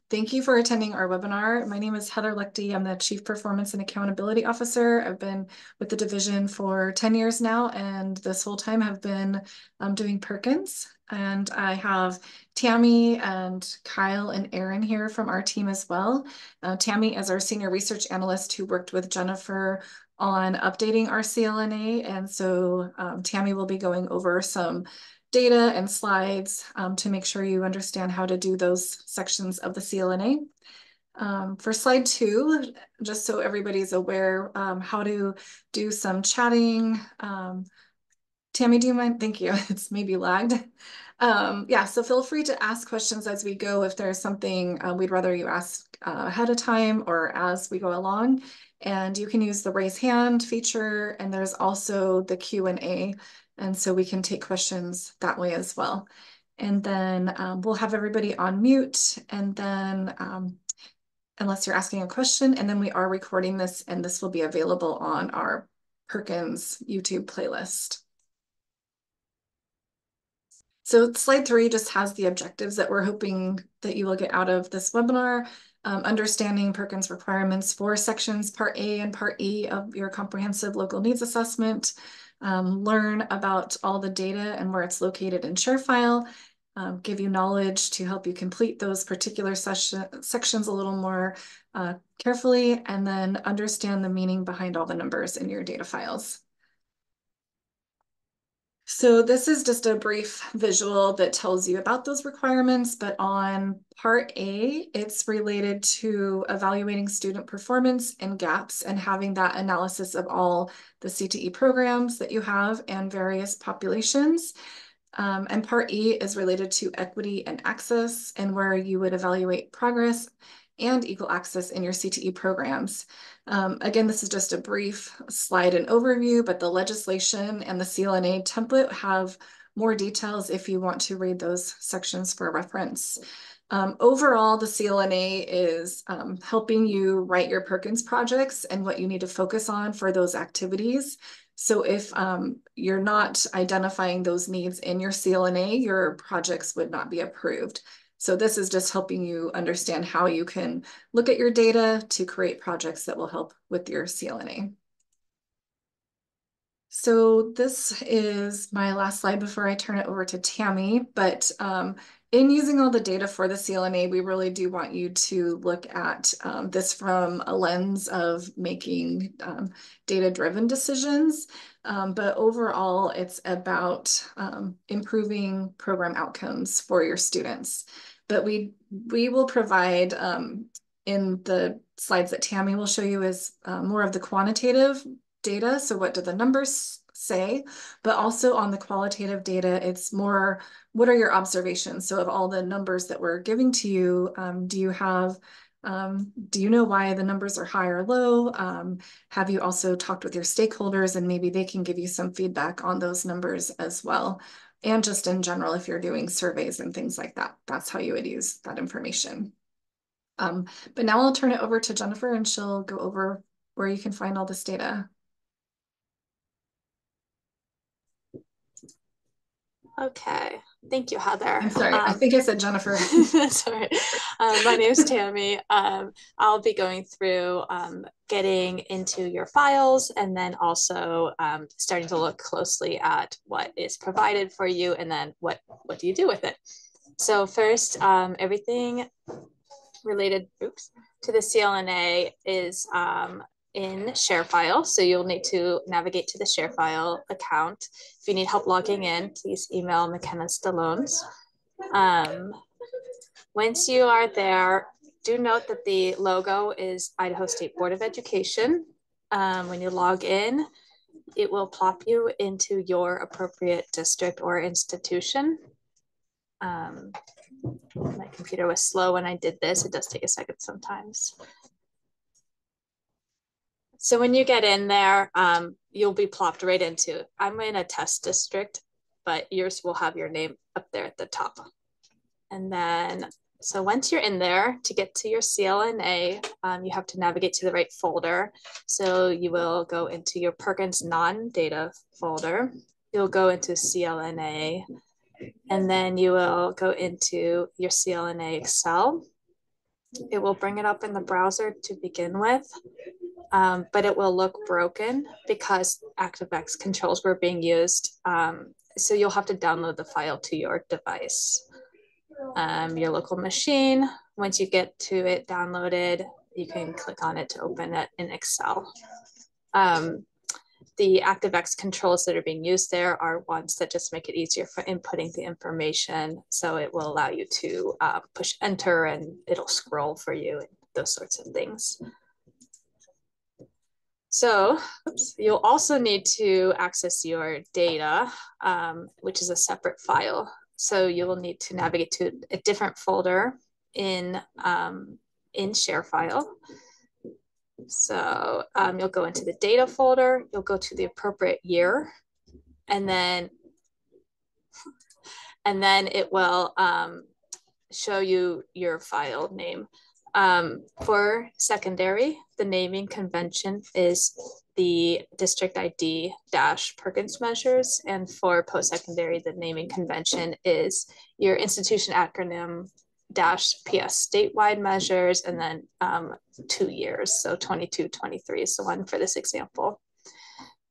Thank you for attending our webinar. My name is Heather Lechte. I'm the Chief Performance and Accountability Officer. I've been with the division for 10 years now, and this whole time have been doing Perkins. And I have Tammy and Kyle and Aaron here from our team as well. Tammy is our Senior Research Analyst who worked with Jennifer on updating our CLNA. And so Tammy will be going over some data and slides to make sure you understand how to do those sections of the CLNA. For slide 2, just so everybody's aware how to do some chatting. Tammy, do you mind? Thank you. It's maybe lagged. Yeah, so feel free to ask questions as we go. If there's something we'd rather you ask ahead of time or as we go along. And you can use the raise hand feature, and there's also the Q&A. And so we can take questions that way as well. And then we'll have everybody on mute, and then unless you're asking a question, and then we are recording this, and this will be available on our Perkins YouTube playlist. So slide 3 just has the objectives that we're hoping that you will get out of this webinar. Understanding Perkins requirements for sections Part A and Part E of your comprehensive local needs assessment. Learn about all the data and where it's located in ShareFile. Give you knowledge to help you complete those particular sections a little more carefully, and then understand the meaning behind all the numbers in your data files. So this is just a brief visual that tells you about those requirements, but on Part A, it's related to evaluating student performance and gaps and having that analysis of all the CTE programs that you have and various populations. And Part E is related to equity and access, and where you would evaluate progress and equal access in your CTE programs. Again, this is just a brief slide and overview, but the legislation and the CLNA template have more details if you want to read those sections for reference. Overall, the CLNA is helping you write your Perkins projects and what you need to focus on for those activities. So if you're not identifying those needs in your CLNA, your projects would not be approved. So this is just helping you understand how you can look at your data to create projects that will help with your CLNA. So this is my last slide before I turn it over to Tammy, but in using all the data for the CLNA, we really do want you to look at this from a lens of making data-driven decisions. But overall, it's about improving program outcomes for your students. But we will provide in the slides that Tammy will show you is more of the quantitative data. So what do the numbers say? But also on the qualitative data, it's more, what are your observations? So of all the numbers that we're giving to you, do you know why the numbers are high or low? Have you also talked with your stakeholders, and maybe they can give you some feedback on those numbers as well? And just in general, if you're doing surveys and things like that, that's how you would use that information. But now I'll turn it over to Jennifer, and she'll go over where you can find all this data. Okay, thank you, Heather. I'm sorry, I think I said Jennifer. That's all right. My name is Tammy. I'll be going through getting into your files, and then also starting to look closely at what is provided for you, and then what do you do with it. So first, everything related to the CLNA is in ShareFile. So you'll need to navigate to the ShareFile account. If you need help logging in, please email McKenna Stallones. Once you are there, do note that the logo is Idaho State Board of Education. When you log in, it will plop you into your appropriate district or institution. My computer was slow when I did this. It does take a second sometimes. So when you get in there, you'll be plopped right into, I'm in a test district, but yours will have your name up there at the top. And then, so once you're in there, to get to your CLNA, you have to navigate to the right folder. So you will go into your Perkins non-data folder. You'll go into CLNA, and then you will go into your CLNA Excel. It will bring it up in the browser to begin with, but it will look broken because ActiveX controls were being used. So you'll have to download the file to your device, your local machine. Once you get to it downloaded, you can click on it to open it in Excel. The ActiveX controls that are being used there are ones that just make it easier for inputting the information. So it will allow you to push enter and it'll scroll for you and those sorts of things. So you'll also need to access your data, which is a separate file. So you will need to navigate to a different folder in ShareFile. So you'll go into the data folder, you'll go to the appropriate year, and then it will show you your file name. For secondary, the naming convention is the district ID dash Perkins measures. And for post-secondary, the naming convention is your institution acronym dash PS statewide measures, and then 2 years. So 22, 23 is the one for this example.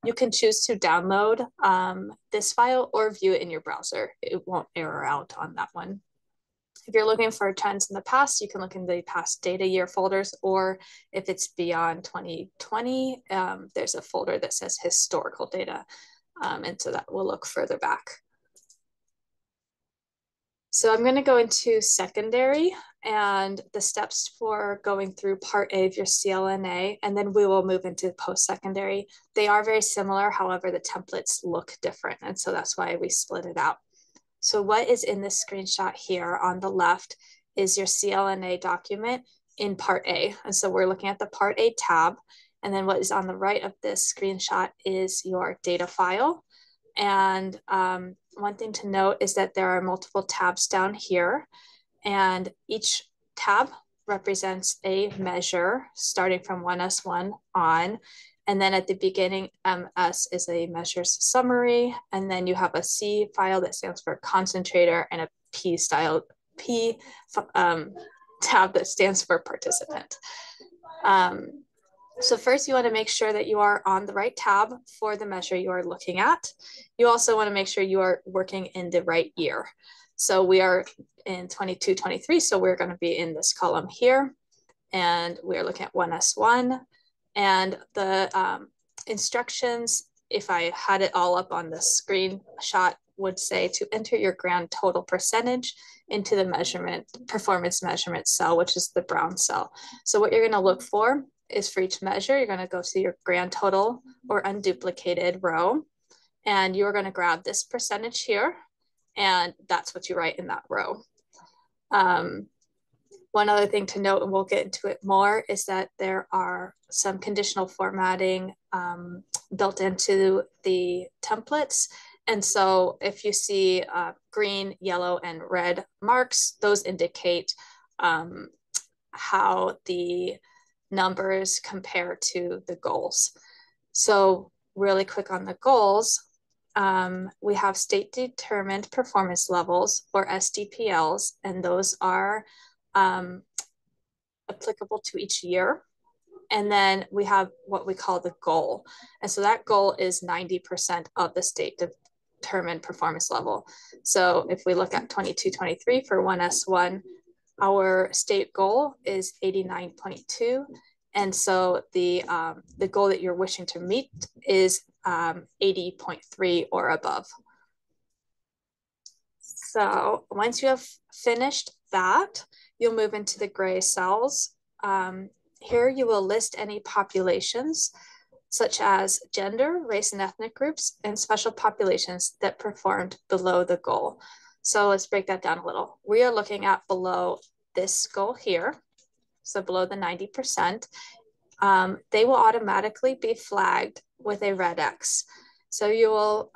You can choose to download this file or view it in your browser. It won't error out on that one. If you're looking for trends in the past, you can look in the past data year folders, or if it's beyond 2020, there's a folder that says historical data. And so that will look further back. So I'm going to go into secondary and the steps for going through part A of your CLNA, and then we will move into post-secondary. They are very similar, however, the templates look different. And so that's why we split it out. So what is in this screenshot here on the left is your CLNA document in part A. And so we're looking at the part A tab. And then what is on the right of this screenshot is your data file. And one thing to note is that there are multiple tabs down here, and each tab represents a measure starting from 1S1 on. And then at the beginning, MS is a measures summary. And then you have a C file that stands for concentrator, and a P tab that stands for participant. So first, you want to make sure that you are on the right tab for the measure you are looking at. You also want to make sure you are working in the right year. So we are in 22, 23, so we're going to be in this column here. And we are looking at 1S1. And the instructions, if I had it all up on the screenshot, would say to enter your grand total percentage into the performance measurement cell, which is the brown cell. So what you're going to look for is for each measure, you're going to go to your grand total or unduplicated row, and you're going to grab this percentage here, and that's what you write in that row. One other thing to note, and we'll get into it more, is that there are some conditional formatting built into the templates. And so if you see green, yellow, and red marks, those indicate how the numbers compare to the goals. So really quick on the goals, we have state determined performance levels, or SDPLs, and those are applicable to each year. And then we have what we call the goal. And so that goal is 90% of the state determined performance level. So if we look at 22, 23 for 1S1, our state goal is 89.2. And so the goal that you're wishing to meet is 80.3 or above. So once you have finished that, you'll move into the gray cells. Here you will list any populations, such as gender, race, and ethnic groups, and special populations that performed below the goal. So let's break that down a little. We are looking at below this goal here, so below the 90%. They will automatically be flagged with a red X. So you will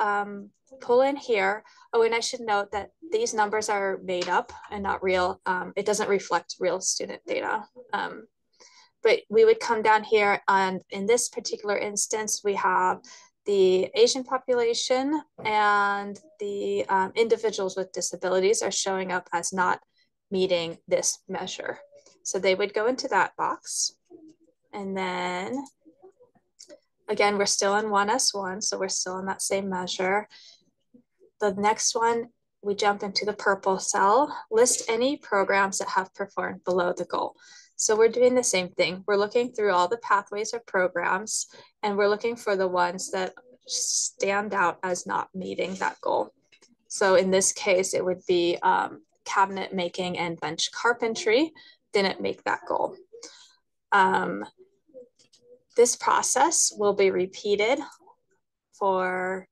pull in here. Oh, and I should note that these numbers are made up and not real. It doesn't reflect real student data. But we would come down here, and in this particular instance, we have the Asian population and the individuals with disabilities are showing up as not meeting this measure. So they would go into that box. And then again, we're still in 1S1, so we're still in that same measure. The next one, we jump into the purple cell, list any programs that have performed below the goal. So we're doing the same thing. We're looking through all the pathways of programs, and we're looking for the ones that stand out as not meeting that goal. So in this case, it would be cabinet making and bench carpentry didn't make that goal. This process will be repeated for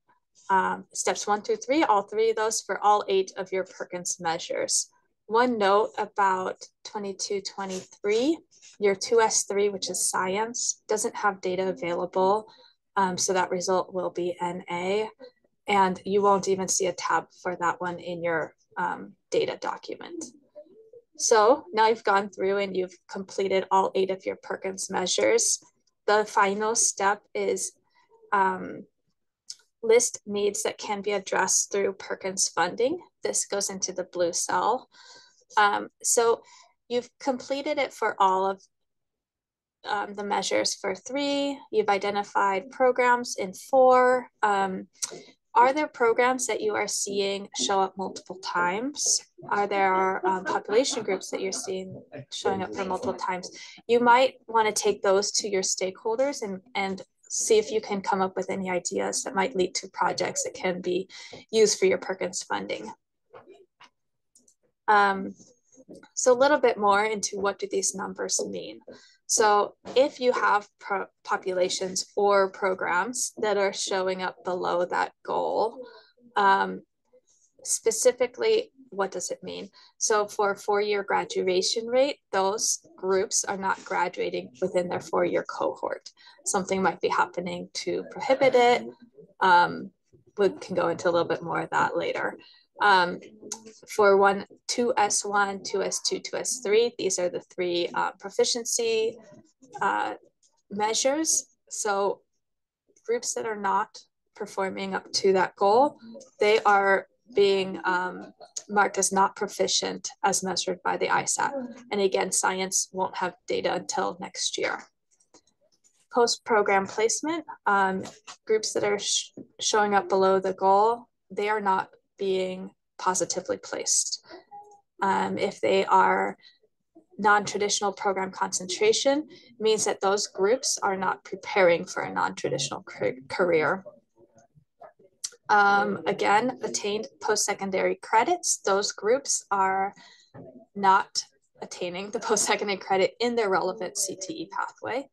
steps 1 through 3, all 3 of those for all 8 of your Perkins measures. One note about 22-23, your 2S3, which is science, doesn't have data available. So that result will be NA. And you won't even see a tab for that one in your data document. So now you've gone through and you've completed all 8 of your Perkins measures. The final step is list needs that can be addressed through Perkins funding. This goes into the blue cell. So you've completed it for all of the measures for 3. You've identified programs in 4. Are there programs that you are seeing show up multiple times? Are there population groups that you're seeing showing up for multiple times? You might want to take those to your stakeholders and see if you can come up with any ideas that might lead to projects that can be used for your Perkins funding. So a little bit more into what do these numbers mean. So if you have populations or programs that are showing up below that goal, specifically, what does it mean? So for 4-year graduation rate, those groups are not graduating within their 4-year cohort. Something might be happening to prohibit it. We can go into a little bit more of that later. For 2S1, 2S2, 2S3, these are the 3 proficiency measures. So groups that are not performing up to that goal, they are being marked as not proficient as measured by the ISAT. And again, science won't have data until next year. Post-program placement, groups that are showing up below the goal, they are not being positively placed. If they are non-traditional program concentration, means that those groups are not preparing for a non-traditional career. Again, attained post-secondary credits, those groups are not attaining the post-secondary credit in their relevant CTE pathway.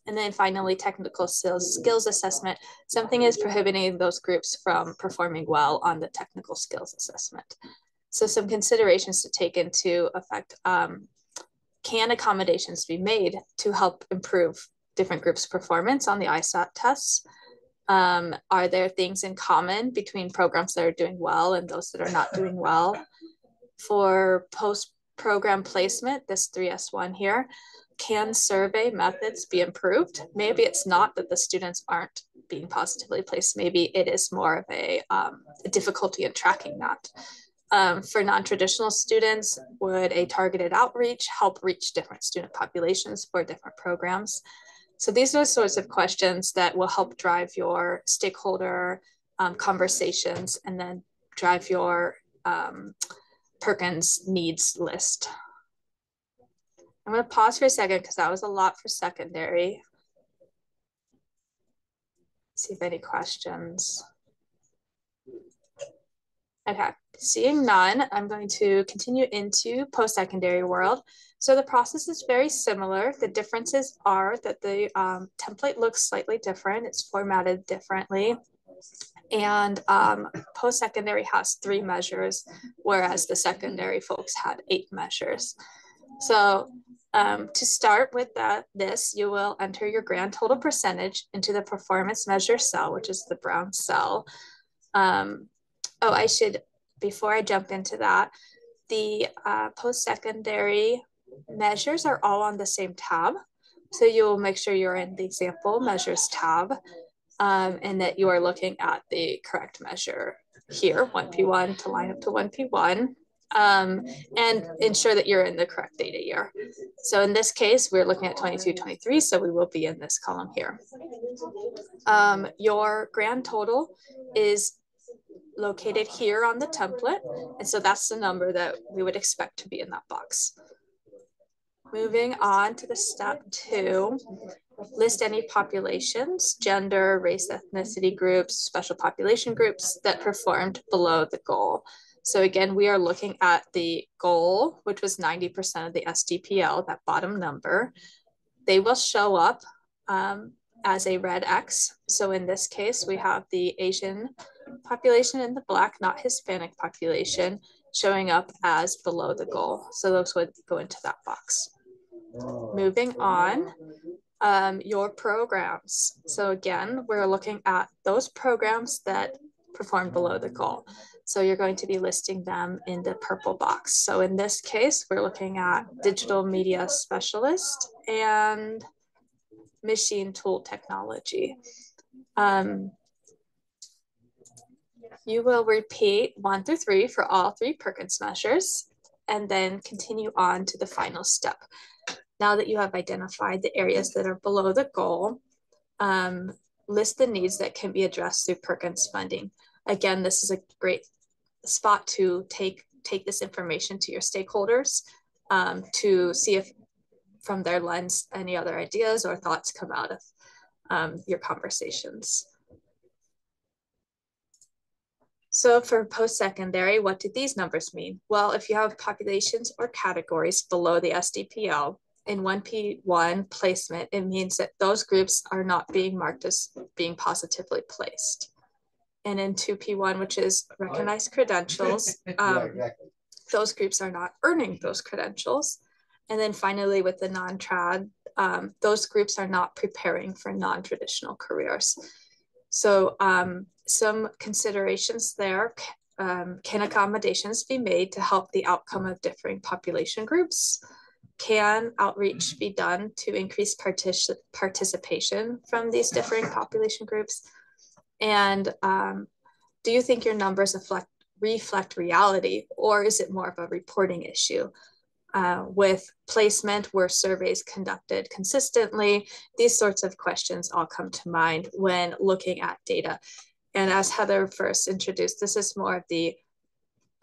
And then finally, technical skills assessment. Something is prohibiting those groups from performing well on the technical skills assessment. So some considerations to take into effect. Can accommodations be made to help improve different groups' performance on the ISAT tests? Are there things in common between programs that are doing well and those that are not doing well? For post-program placement, this 3S1 here, can survey methods be improved? Maybe it's not that the students aren't being positively placed. Maybe it is more of a difficulty in tracking that. For non-traditional students, would a targeted outreach help reach different student populations for different programs? So these are the sorts of questions that will help drive your stakeholder conversations and then drive your Perkins needs list. I'm going to pause for a second because that was a lot for secondary. See if any questions. Okay, seeing none, I'm going to continue into post-secondary world. So the process is very similar. The differences are that the template looks slightly different. It's formatted differently. And post-secondary has 3 measures, whereas the secondary folks had 8 measures. So to start with this, you will enter your grand total percentage into the performance measure cell, which is the brown cell. Oh, I should, before I jump into that, the post-secondary measures are all on the same tab. So you'll make sure you're in the example measures tab and that you are looking at the correct measure here, 1P1 to line up to 1P1. and ensure that you're in the correct data year. So in this case, we're looking at 22-23, so we will be in this column here. Your grand total is located here on the template, and so that's the number that we would expect to be in that box. Moving on to the step 2, list any populations, gender, race, ethnicity groups, special population groups that performed below the goal. So again, we are looking at the goal, which was 90% of the SDPL, that bottom number. They will show up as a red X. So in this case, we have the Asian population and the Black, not Hispanic population, showing up as below the goal. So those would go into that box. Moving on, your programs. So again, we're looking at those programs that perform below the goal. So you're going to be listing them in the purple box. So in this case, we're looking at digital media specialist and machine tool technology. You will repeat 1 through 3 for all 3 Perkins measures and then continue on to the final step. Now that you have identified the areas that are below the goal, list the needs that can be addressed through Perkins funding. Again, this is a great spot to take this information to your stakeholders to see if from their lens any other ideas or thoughts come out of your conversations. So for post-secondary, what do these numbers mean? Well, if you have populations or categories below the SDPL, in 1P1 placement, it means that those groups are not being marked as being positively placed. And in 2P1, which is recognized credentials, those groups are not earning those credentials. And then finally, with the non-trad, those groups are not preparing for non-traditional careers. So some considerations there, can accommodations be made to help the outcome of differing population groups? Can outreach be done to increase participation from these differing population groups? And do you think your numbers reflect reality, or is it more of a reporting issue? With placement, were surveys conducted consistently? These sorts of questions all come to mind when looking at data. And as Heather first introduced, this is more of the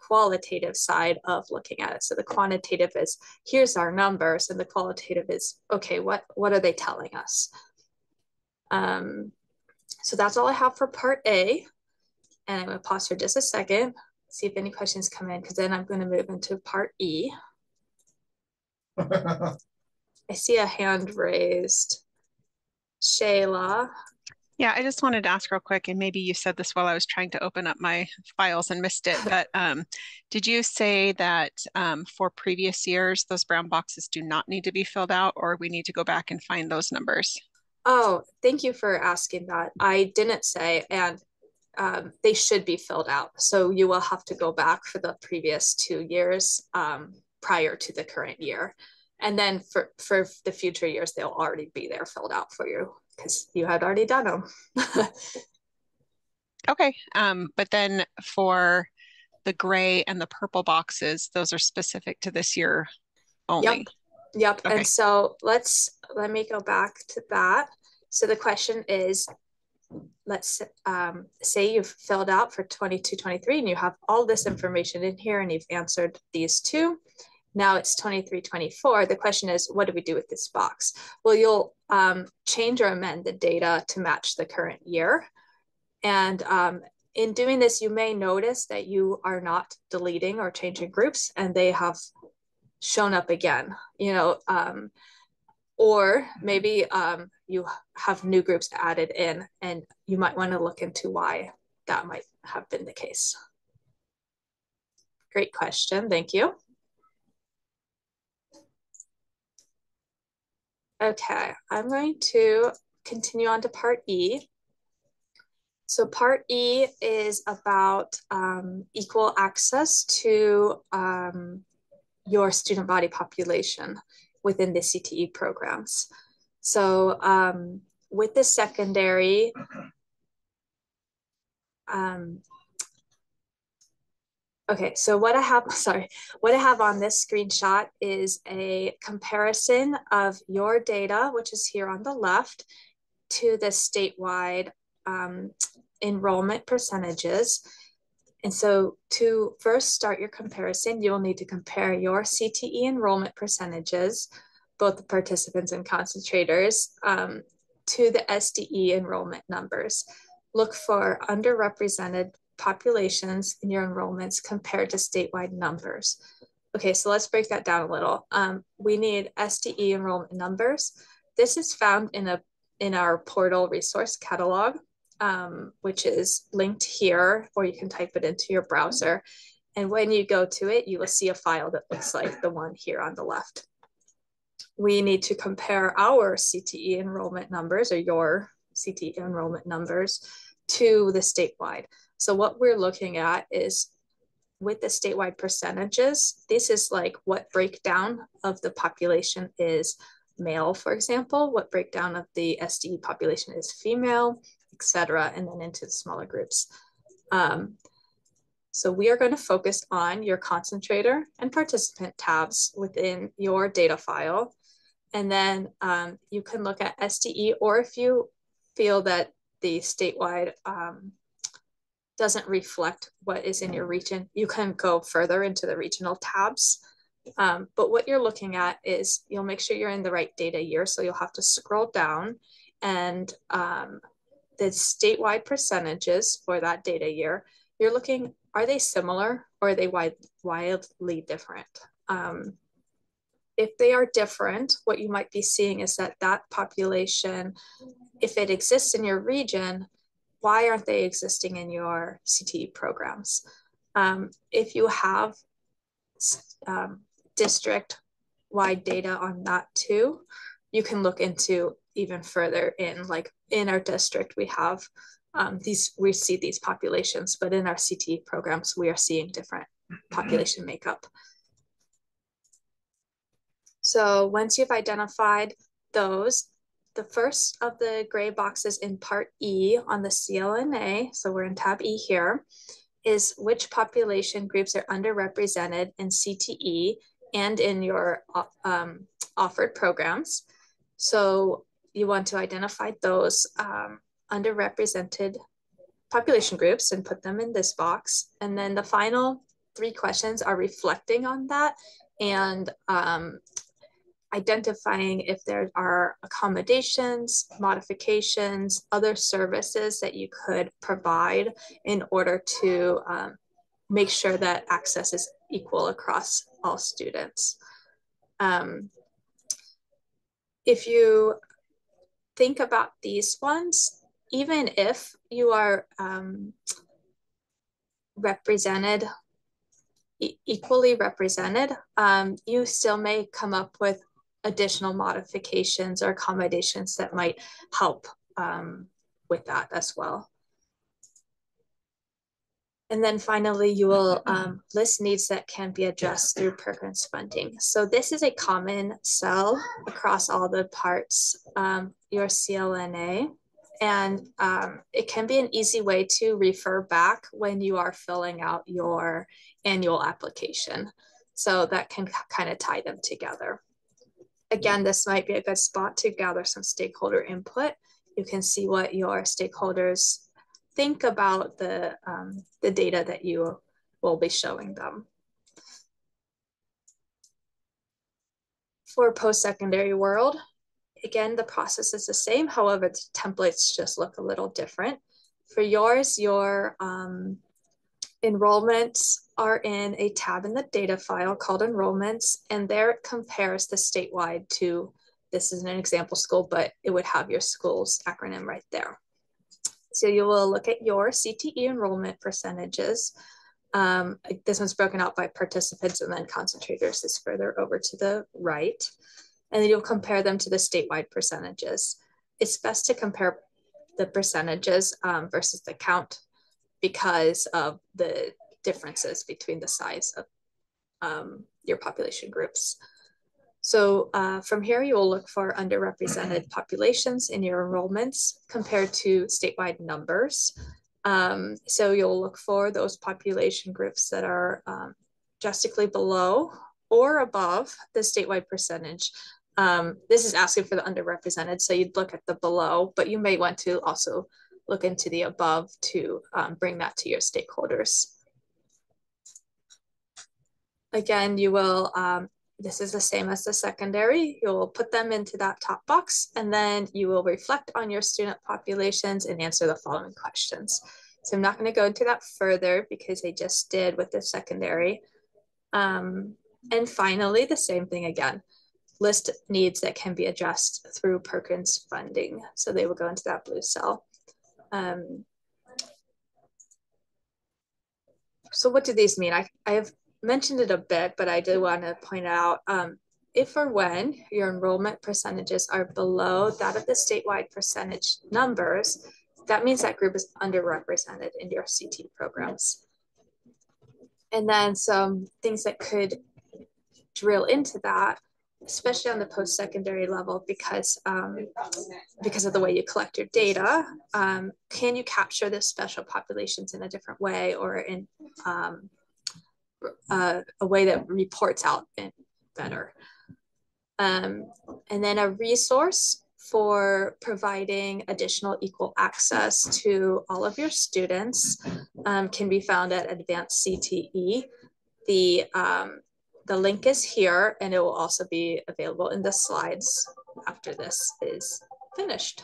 qualitative side of looking at it. So the quantitative is, here's our numbers, and the qualitative is, okay, what are they telling us? So that's all I have for part A. And I'm going to pause for just a second, see if any questions come in, because then I'm going to move into part E. I see a hand raised. Shayla. Yeah, I just wanted to ask real quick, and maybe you said this while I was trying to open up my files and missed it, but did you say that for previous years, those brown boxes do not need to be filled out, or we need to go back and find those numbers? Oh, thank you for asking that. I didn't say, and they should be filled out. So you will have to go back for the previous 2 years prior to the current year. And then for the future years, they'll already be there filled out for you because you had already done them. Okay, but then for the gray and the purple boxes, those are specific to this year only. Yep. Okay. And so let me go back to that. So the question is, let's say you've filled out for 22-23 and you have all this information in here and you've answered these 2. Now it's 23-24. The question is, what do we do with this box? Well, you'll change or amend the data to match the current year. And in doing this, you may notice that you are not deleting or changing groups and they have shown up again, or maybe you have new groups added in, and you might want to look into why that might have been the case. Great question. Thank you. Okay, I'm going to continue on to part E. So part E is about equal access to your student body population within the CTE programs. So with the secondary, Okay, so what I have, sorry, what I have on this screenshot is a comparison of your data, which is here on the left, to the statewide enrollment percentages. And so to first start your comparison, you'll need to compare your CTE enrollment percentages, both the participants and concentrators, to the SDE enrollment numbers. Look for underrepresented populations in your enrollments compared to statewide numbers. Okay, so let's break that down a little. We need SDE enrollment numbers. This is found in our portal resource catalog, which is linked here, or you can type it into your browser. And when you go to it, you will see a file that looks like the one here on the left. We need to compare our CTE enrollment numbers, or your CTE enrollment numbers, to the statewide. So what we're looking at is with the statewide percentages, this is like what breakdown of the population is male, for example, what breakdown of the SDE population is female, etc., and then into the smaller groups. So we are going to focus on your concentrator and participant tabs within your data file. And then you can look at SDE, or if you feel that the statewide doesn't reflect what is in your region, you can go further into the regional tabs. But what you're looking at is you'll make sure you're in the right data year. So you'll have to scroll down, and the statewide percentages for that data year, you're looking, are they similar or are they wildly different? If they are different, what you might be seeing is that that population, if it exists in your region, why aren't they existing in your CTE programs? If you have district-wide data on that too, you can look into even further in, like in our district, we have we see these populations, but in our CTE programs, we are seeing different population makeup. So once you've identified those, the first of the gray boxes in part E on the CLNA, so we're in tab E here, is which population groups are underrepresented in CTE and in your offered programs. So you want to identify those underrepresented population groups and put them in this box. And then the final 3 questions are reflecting on that and identifying if there are accommodations, modifications, other services that you could provide in order to make sure that access is equal across all students. If you think about these ones, even if you are equally represented, you still may come up with additional modifications or accommodations that might help with that as well. And then finally, you will list needs that can be addressed through Perkins funding. So this is a common cell across all the parts, your CLNA, and it can be an easy way to refer back when you are filling out your annual application. So that can kind of tie them together. Again, this might be a good spot to gather some stakeholder input. You can see what your stakeholders think about the data that you will be showing them. For post-secondary world, again, the process is the same. However, the templates just look a little different. For yours, your enrollments are in a tab in the data file called enrollments, and there it compares the statewide to, this is an example school, but it would have your school's acronym right there. So you will look at your CTE enrollment percentages. This one's broken out by participants, and then concentrators is further over to the right. And then you'll compare them to the statewide percentages. It's best to compare the percentages versus the count because of the differences between the size of your population groups. So from here, you will look for underrepresented populations in your enrollments compared to statewide numbers. So you'll look for those population groups that are drastically below or above the statewide percentage. This is asking for the underrepresented, so you'd look at the below, but you may want to also look into the above to bring that to your stakeholders. Again, you will, this is the same as the secondary. You'll put them into that top box, and then you will reflect on your student populations and answer the following questions. So I'm not going to go into that further because I just did with the secondary. And finally, the same thing again. List needs that can be addressed through Perkins funding. So they will go into that blue cell. So what do these mean? I have mentioned it a bit, but I did want to point out if or when your enrollment percentages are below that of the statewide percentage numbers, that means that group is underrepresented in your CT programs. And then some things that could drill into that, especially on the post-secondary level, because of the way you collect your data, can you capture the special populations in a different way or in a way that reports out better? And then a resource for providing additional equal access to all of your students can be found at Advanced CTE. The link is here, and it will also be available in the slides after this is finished.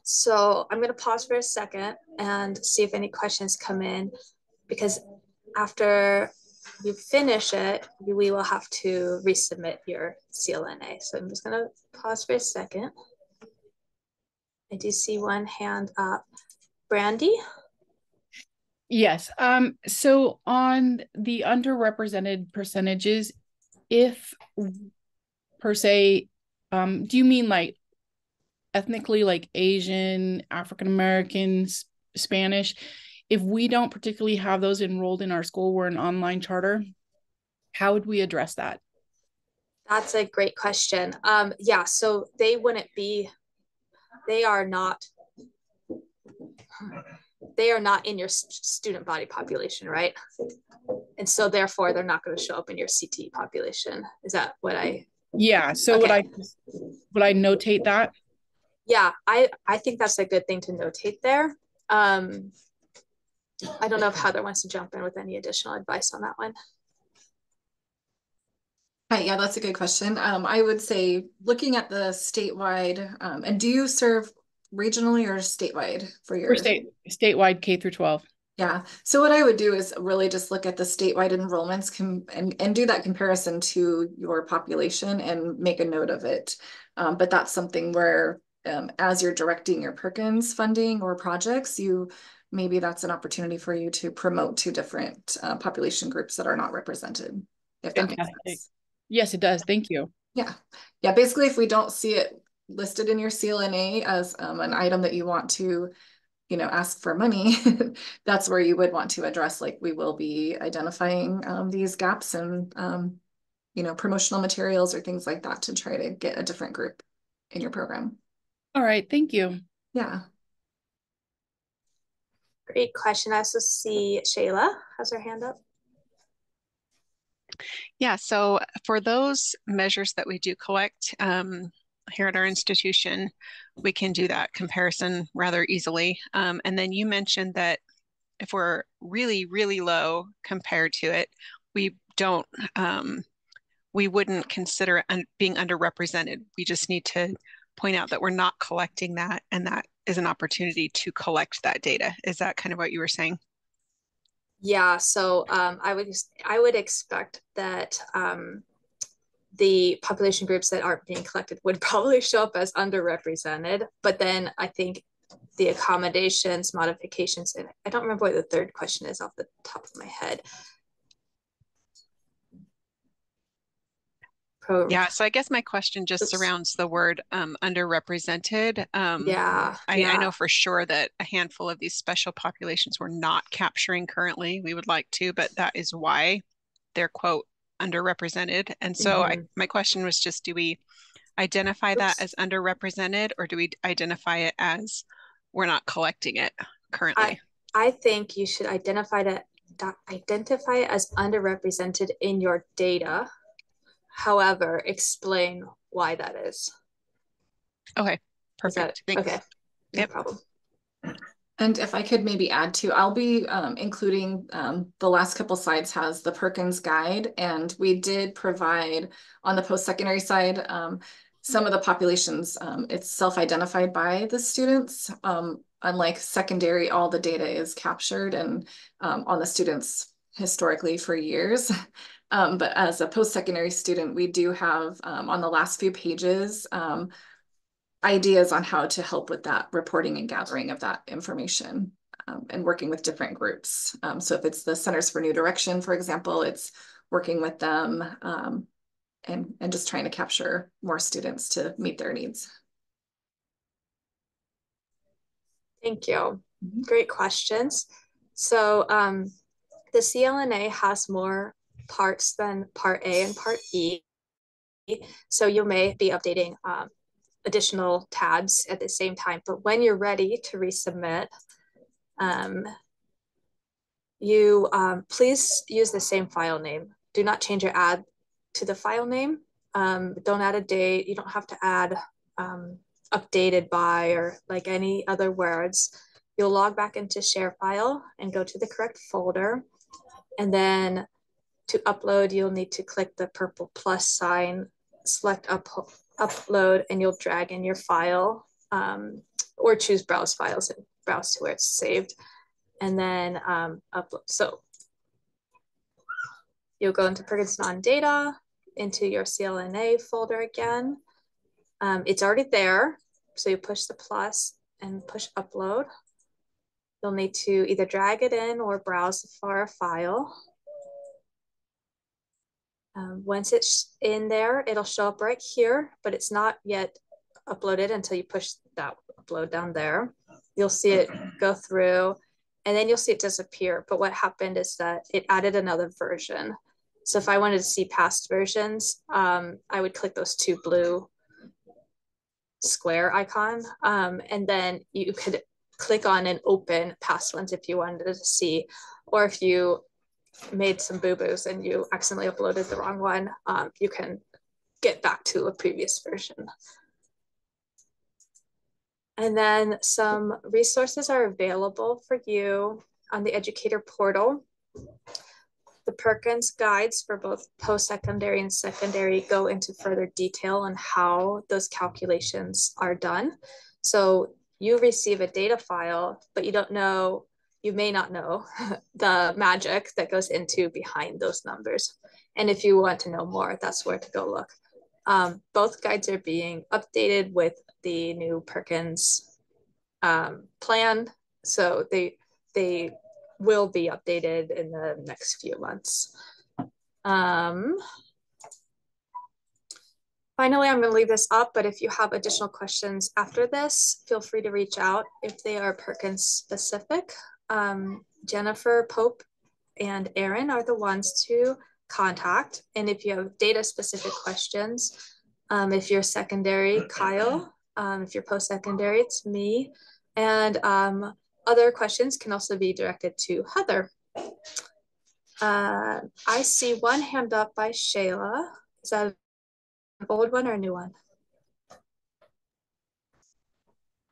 So I'm going to pause for a second and see if any questions come in, because after you finish it, we will have to resubmit your CLNA. So I'm just going to pause for a second. I do see one hand up. Brandy? Yes. So on the underrepresented percentages, if per se, do you mean like ethnically, like Asian, African Americans, Spanish? If we don't particularly have those enrolled in our school, we're an online charter, how would we address that? That's a great question. Yeah, so they wouldn't be, they are not in your student body population, right? And so therefore they're not going to show up in your CT population. Is that what I? Yeah. So okay. would I notate that? Yeah, I think that's a good thing to notate there. I don't know if Heather wants to jump in with any additional advice on that one. Hi, yeah, that's a good question. I would say looking at the statewide, and do you serve regionally or statewide for your statewide K through 12? Yeah. So what I would do is really just look at the statewide enrollments and do that comparison to your population and make a note of it. But that's something where as you're directing your Perkins funding or projects, maybe that's an opportunity for you to promote to different population groups that are not represented, if that makes sense. Yes, it does. Thank you. Yeah. Yeah. Basically, if we don't see it listed in your CLNA as an item that you want to, ask for money, that's where you would want to address, like, we will be identifying these gaps and, promotional materials or things like that to try to get a different group in your program. All right. Thank you. Yeah. Great question. I also see Shayla has her hand up. Yeah, so for those measures that we do collect here at our institution, we can do that comparison rather easily. And then you mentioned that if we're really, really low compared to it, we don't, we wouldn't consider being underrepresented. We just need to point out that we're not collecting that, and that is an opportunity to collect that data. Is that kind of what you were saying? Yeah, so I would expect that the population groups that aren't being collected would probably show up as underrepresented, but then I think the accommodations, modifications, and I don't remember what the third question is off the top of my head. Yeah, so I guess my question just surrounds the word underrepresented. I know for sure that a handful of these special populations we're not capturing currently. We would like to, but that is why they're, quote, underrepresented. And so my question was just, do we identify that Oops. as underrepresented, or do we identify it as we're not collecting it currently? I think you should identify it as underrepresented in your data. However, explain why that is. Okay, Is that perfect. Thanks. okay? No Yep. problem. And if I could maybe add to, I'll be including the last couple slides has the Perkins guide, and we did provide on the post-secondary side some of the populations. It's self-identified by the students. Unlike secondary, all the data is captured and on the students historically for years. But as a post-secondary student, we do have on the last few pages ideas on how to help with that reporting and gathering of that information and working with different groups. So if it's the Centers for New Direction, for example, it's working with them and just trying to capture more students to meet their needs. Thank you. Great questions. So the CLNA has more parts than Part A and Part E. So you may be updating additional tabs at the same time. But when you're ready to resubmit, you please use the same file name. Do not change your ad to the file name. Don't add a date. You don't have to add updated by or like any other words. You'll log back into ShareFile and go to the correct folder. And then to upload, you'll need to click the purple plus sign, select upload, and you'll drag in your file or choose browse files and browse to where it's saved. And then upload. So you'll go into Perkins non-data, into your CLNA folder again. It's already there. So you push the plus and push upload. You'll need to either drag it in or browse for a file. Once it's in there, it'll show up right here, but it's not yet uploaded until you push that upload down there. You'll see it go through and then you'll see it disappear. But what happened is that it added another version. So if I wanted to see past versions, I would click those two blue square icon. And then you could click on and open past ones if you wanted to see, or if you made some boo-boos and you accidentally uploaded the wrong one, you can get back to a previous version. And then some resources are available for you on the educator portal. The Perkins guides for both post-secondary and secondary go into further detail on how those calculations are done. So you receive a data file, but you don't know, you may not know the magic that goes into behind those numbers. And if you want to know more, that's where to go look. Both guides are being updated with the new Perkins plan. So they will be updated in the next few months. Finally, I'm going to leave this up, but if you have additional questions after this, feel free to reach out if they are Perkins specific. Jennifer, Pope, and Aaron are the ones to contact. And if you have data specific questions, if you're secondary, Kyle, if you're post-secondary, it's me. And other questions can also be directed to Heather. I see one hand up by Shayla. Is that an old one or a new one?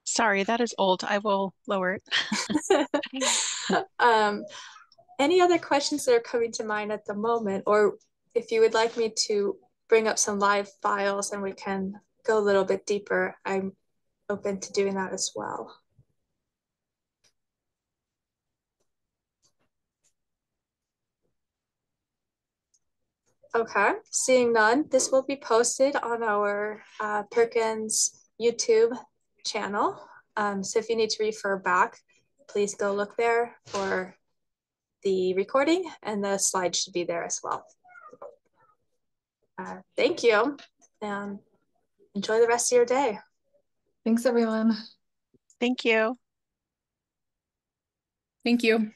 Sorry, that is old. I will lower it. Any other questions that are coming to mind at the moment, or if you would like me to bring up some live files and we can go a little bit deeper, I'm open to doing that as well. Okay, seeing none, this will be posted on our Perkins YouTube channel. So if you need to refer back, please go look there for the recording, and the slides should be there as well. Thank you, and enjoy the rest of your day. Thanks, everyone. Thank you. Thank you.